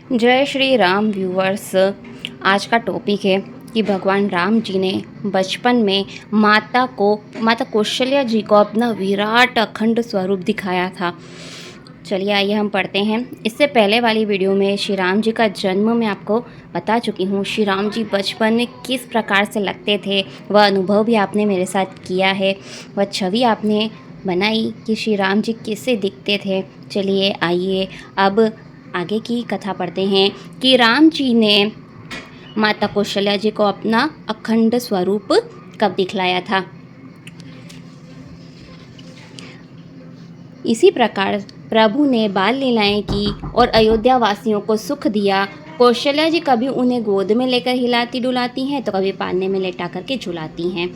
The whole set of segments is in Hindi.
जय श्री राम व्यूअर्स। आज का टॉपिक है कि भगवान राम जी ने बचपन में माता कौशल्या जी को अपना विराट अखंड स्वरूप दिखाया था। चलिए आइए हम पढ़ते हैं। इससे पहले वाली वीडियो में श्री राम जी का जन्म मैं आपको बता चुकी हूँ। श्री राम जी बचपन में किस प्रकार से लगते थे वह अनुभव भी आपने मेरे साथ किया है, वह छवि आपने बनाई कि श्री राम जी कैसे दिखते थे। चलिए आइए अब आगे की कथा पढ़ते हैं कि राम जी ने माता कौशल्या जी को अपना अखंड स्वरूप कब दिखलाया था। इसी प्रकार प्रभु ने बाल लीलाएं की और अयोध्या वासियों को सुख दिया। कौशल्या जी कभी उन्हें गोद में लेकर हिलाती डुलाती हैं तो कभी पालने में लेटा करके झुलाती हैं।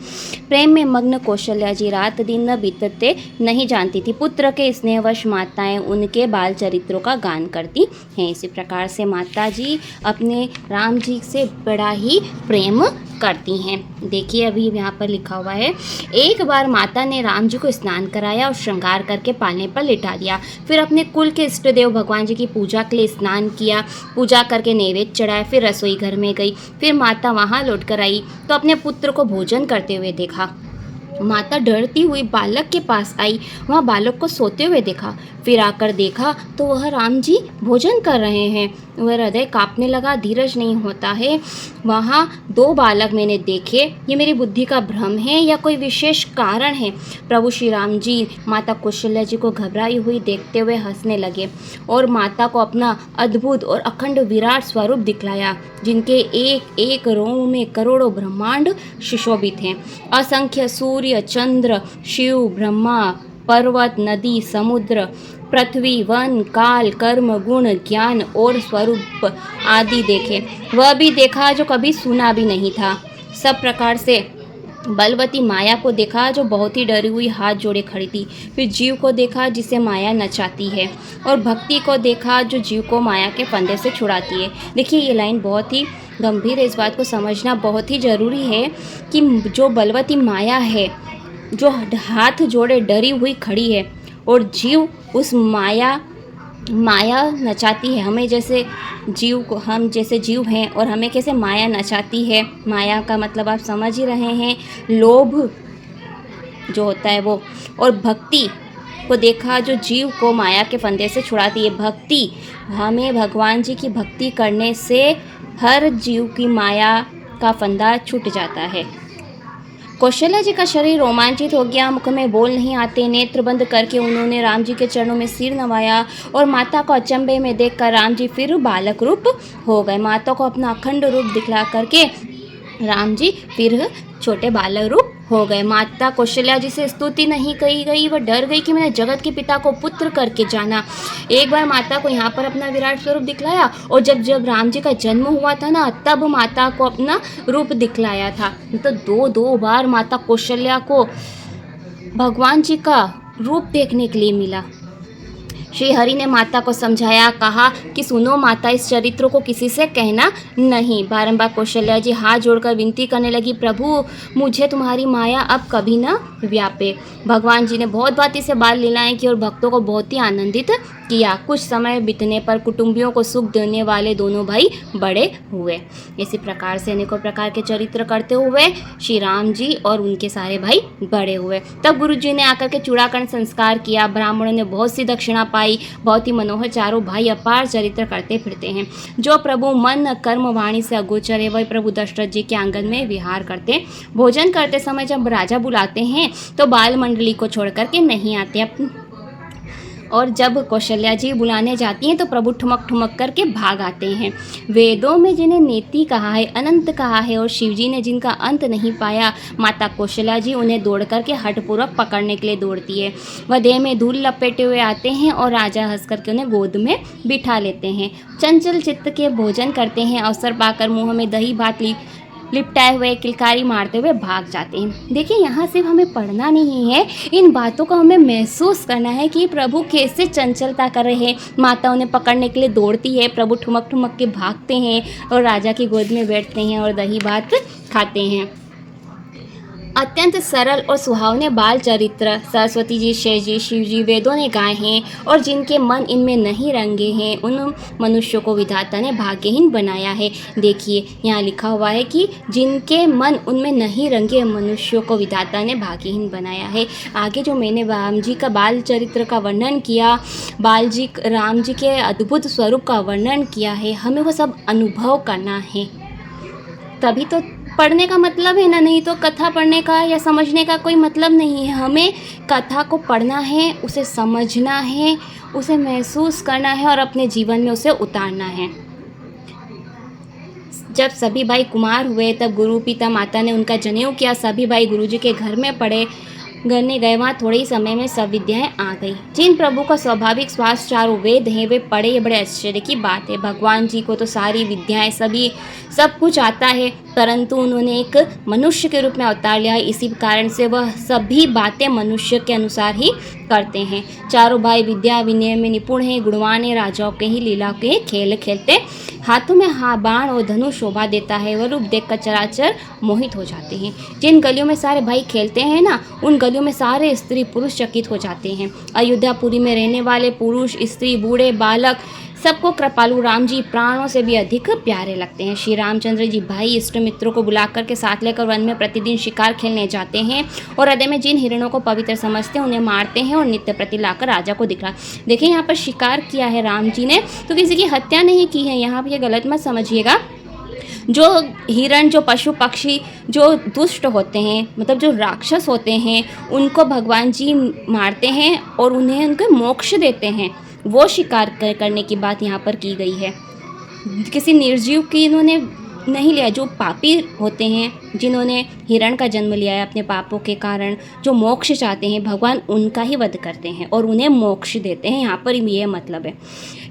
प्रेम में मग्न कौशल्या जी रात दिन न बीतते नहीं जानती थी। पुत्र के स्नेहवश माताएं उनके बाल चरित्रों का गान करती हैं। इसी प्रकार से माता जी अपने राम जी से बड़ा ही प्रेम करती हैं। देखिए अभी यहाँ पर लिखा हुआ है, एक बार माता ने राम जी को स्नान कराया और श्रृंगार करके पालने पर लिटा दिया। फिर अपने कुल के इष्ट देव भगवान जी की पूजा के लिए स्नान किया, पूजा करके नैवेद्य चढ़ाया। फिर रसोई घर में गई। फिर माता वहाँ लौट कर आई तो अपने पुत्र को भोजन करते हुए देखा। माता डरती हुई बालक के पास आई, वहाँ बालक को सोते हुए देखा। फिर आकर देखा तो वह राम जी भोजन कर रहे हैं। वह हृदय कांपने लगा, धीरज नहीं होता है। वहाँ दो बालक मैंने देखे, ये मेरी बुद्धि का भ्रम है या कोई विशेष कारण है। प्रभु श्री राम जी माता कौशल्या जी को घबराई हुई देखते हुए हंसने लगे और माता को अपना अद्भुत और अखंड विराट स्वरूप दिखलाया, जिनके एक एक रोम में करोड़ों ब्रह्मांड सुशोभित हैं। असंख्य सूर्य, चंद्र, शिव, ब्रह्मा, पर्वत, नदी, समुद्र, पृथ्वी, वन, काल, कर्म, गुण, ज्ञान और स्वरूप आदि देखे। वह भी देखा जो कभी सुना भी नहीं था। सब प्रकार से बलवती माया को देखा जो बहुत ही डरी हुई हाथ जोड़े खड़ी थी। फिर जीव को देखा जिसे माया नचाती है, और भक्ति को देखा जो जीव को माया के फंदे से छुड़ाती है। देखिए ये लाइन बहुत ही गंभीर है, इस बात को समझना बहुत ही ज़रूरी है कि जो बलवती माया है, जो हाथ जोड़े डरी हुई खड़ी है, और जीव उस माया नचाती है। हमें जैसे जीव को, हम जैसे जीव हैं और हमें कैसे माया नचाती है। माया का मतलब आप समझ ही रहे हैं, लोभ जो होता है वो। और भक्ति को देखा जो जीव को माया के फंदे से छुड़ाती है। भक्ति, हमें भगवान जी की भक्ति करने से हर जीव की माया का फंदा छूट जाता है। कौशल्या जी का शरीर रोमांचित हो गया, मुख में बोल नहीं आते। नेत्र बंद करके उन्होंने राम जी के चरणों में सिर नवाया और माता को अचंभे में देखकर राम जी फिर बालक रूप हो गए। माता को अपना अखंड रूप दिखला करके राम जी फिर छोटे बालक रूप हो गए। माता कौशल्या जी से स्तुति नहीं कही गई, वह डर गई कि मैंने जगत के पिता को पुत्र करके जाना। एक बार माता को यहाँ पर अपना विराट स्वरूप दिखलाया, और जब राम जी का जन्म हुआ था ना, तब माता को अपना रूप दिखलाया था। तो दो बार माता कौशल्या को भगवान जी का रूप देखने के लिए मिला। श्री हरि ने माता को समझाया, कहा कि सुनो माता, इस चरित्र को किसी से कहना नहीं। बारंबार कौशल्या जी हाथ जोड़कर विनती करने लगी, प्रभु मुझे तुम्हारी माया अब कभी न व्यापे। भगवान जी ने बहुत बाती से बाल लीलाएं की और भक्तों को बहुत ही आनंदित किया। कुछ समय बीतने पर कुटुंबियों को सुख देने वाले दोनों भाई बड़े हुए। इसी प्रकार से अनेकों प्रकार के चरित्र करते हुए श्री राम जी और उनके सारे भाई बड़े हुए। तब गुरु जी ने आकर के चूड़ाकरण संस्कार किया। ब्राह्मणों ने बहुत सी दक्षिणा पाई। बहुत ही मनोहर चारों भाई अपार चरित्र करते फिरते हैं। जो प्रभु मन कर्म वाणी से अगोचर है, वही प्रभु दशरथ जी के आंगन में विहार करते। भोजन करते समय जब राजा बुलाते हैं तो बाल मंडली को छोड़ करके नहीं आते, और जब कौशल्या जी बुलाने जाती हैं तो प्रभु ठुमक ठुमक करके भाग आते हैं। वेदों में जिन्हें नेति कहा है, अनंत कहा है, और शिवजी ने जिनका अंत नहीं पाया, माता कौशल्या जी उन्हें दौड़ करके हठपूर्वक पकड़ने के लिए दौड़ती है। वह देह में धूल लपेटे हुए आते हैं और राजा हंस करके उन्हें गोद में बिठा लेते हैं। चंचल चित्त के भोजन करते हैं। अवसर पाकर मुँह में दही भात लिपटाए हुए किलकारी मारते हुए भाग जाते हैं। देखिए यहाँ सिर्फ हमें पढ़ना नहीं है, इन बातों को हमें महसूस करना है कि प्रभु कैसे चंचलता कर रहे हैं। माता उन्हें पकड़ने के लिए दौड़ती है, प्रभु ठुमक ठुमक के भागते हैं और राजा की गोद में बैठते हैं और दही भात खाते हैं। अत्यंत सरल और सुहावने बाल चरित्र सरस्वती जी, शेष जी, शिव जी वेदों ने गाए हैं और जिनके मन इनमें नहीं रंगे हैं उन मनुष्यों को विधाता ने भाग्यहीन बनाया है। देखिए यहाँ लिखा हुआ है कि जिनके मन उनमें नहीं रंगे मनुष्यों को विधाता ने भाग्यहीन बनाया है। आगे जो मैंने राम जी का बाल चरित्र का वर्णन किया, राम जी के अद्भुत स्वरूप का वर्णन किया है, हमें वो सब अनुभव करना है, तभी तो पढ़ने का मतलब है ना, नहीं तो कथा पढ़ने का या समझने का कोई मतलब नहीं है। हमें कथा को पढ़ना है, उसे समझना है, उसे महसूस करना है और अपने जीवन में उसे उतारना है। जब सभी भाई कुमार हुए तब गुरु पिता माता ने उनका जनेऊ किया। सभी भाई गुरुजी के घर में पढ़े करने गए। वहाँ थोड़े ही समय में सब विद्याएँ आ गई। जिन प्रभु का स्वाभाविक श्वास चारों वेद हैं वे पढ़े, ये बड़े आश्चर्य की बात है। भगवान जी को तो सारी विद्याएँ सब कुछ आता है, परंतु उन्होंने एक मनुष्य के रूप में अवतार लिया है। इसी कारण से वह सभी बातें मनुष्य के अनुसार ही करते हैं। चारों भाई विद्या विनय में निपुण हैं, गुणवान हैं, राजाओं के ही लीला के खेल खेलते, हाथों में बाण और धनुष शोभा देता है। वह रूप देखकर चराचर मोहित हो जाते हैं। जिन गलियों में सारे भाई खेलते हैं ना, उन गलियों में सारे स्त्री पुरुष चकित हो जाते हैं। अयोध्यापुरी में रहने वाले पुरुष, स्त्री, बूढ़े, बालक सबको कृपालु राम जी प्राणों से भी अधिक प्यारे लगते हैं। श्री रामचंद्र जी भाई इष्ट मित्रों को बुलाकर के साथ लेकर वन में प्रतिदिन शिकार खेलने जाते हैं और हृदय में जिन हिरणों को पवित्र समझते हैं उन्हें मारते हैं और नित्य प्रति लाकर राजा को दिखा। देखिए यहाँ पर शिकार किया है राम जी ने, तो किसी की हत्या नहीं की है। यहाँ पर ये गलत मत समझिएगा। जो हिरण, जो पशु पक्षी जो दुष्ट होते हैं, मतलब जो राक्षस होते हैं, उनको भगवान जी मारते हैं और उन्हें उनके मोक्ष देते हैं। वो शिकार करने की बात यहाँ पर की गई है। किसी निर्जीव की इन्होंने नहीं लिया। जो पापी होते हैं, जिन्होंने हिरण का जन्म लिया है अपने पापों के कारण, जो मोक्ष चाहते हैं, भगवान उनका ही वध करते हैं और उन्हें मोक्ष देते हैं। यहाँ पर ये मतलब है।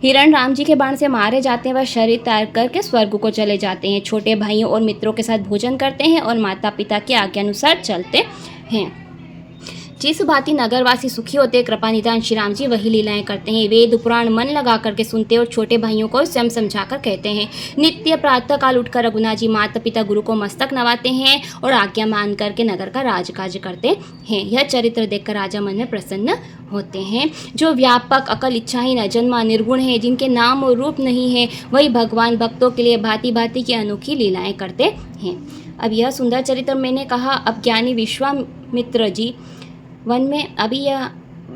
हिरण राम जी के बाण से मारे जाते हैं, वह शरीर त्याग करके स्वर्ग को चले जाते हैं। छोटे भाइयों और मित्रों के साथ भोजन करते हैं और माता पिता की आज्ञा अनुसार चलते हैं। जिस भांति नगरवासी सुखी होते हैं, कृपा निधान श्री राम जी वही लीलाएं करते हैं। वेद पुराण मन लगा करके सुनते और छोटे भाइयों को स्वयं समझाकर कहते हैं। नित्य प्रातः काल उठकर रघुनाथ जी माता पिता गुरु को मस्तक नवाते हैं और आज्ञा मान करके नगर का राजकाज करते हैं। यह चरित्र देखकर राजा मन में प्रसन्न होते हैं। जो व्यापक, अकल, इच्छाहीन, अजन्मा, निर्गुण है, जिनके नाम और रूप नहीं है, वही भगवान भक्तों के लिए भांति भांति की अनोखी लीलाएं करते हैं। अब यह सुंदर चरित्र मैंने कहा। अब ज्ञानी विश्वामित्र जी वन में, अभी यह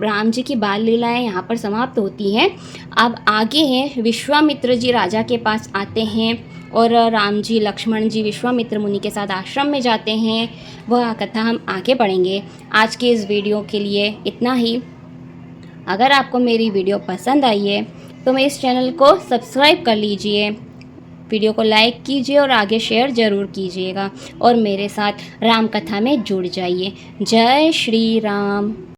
राम जी की बाल लीलाएँ यहाँ पर समाप्त होती हैं। अब आगे हैं, विश्वामित्र जी राजा के पास आते हैं और राम जी, लक्ष्मण जी विश्वामित्र मुनि के साथ आश्रम में जाते हैं। वह कथा हम आगे पढ़ेंगे। आज के इस वीडियो के लिए इतना ही। अगर आपको मेरी वीडियो पसंद आई है तो मेरे इस चैनल को सब्सक्राइब कर लीजिए, वीडियो को लाइक कीजिए और आगे शेयर ज़रूर कीजिएगा और मेरे साथ राम कथा में जुड़ जाइए। जय श्री राम।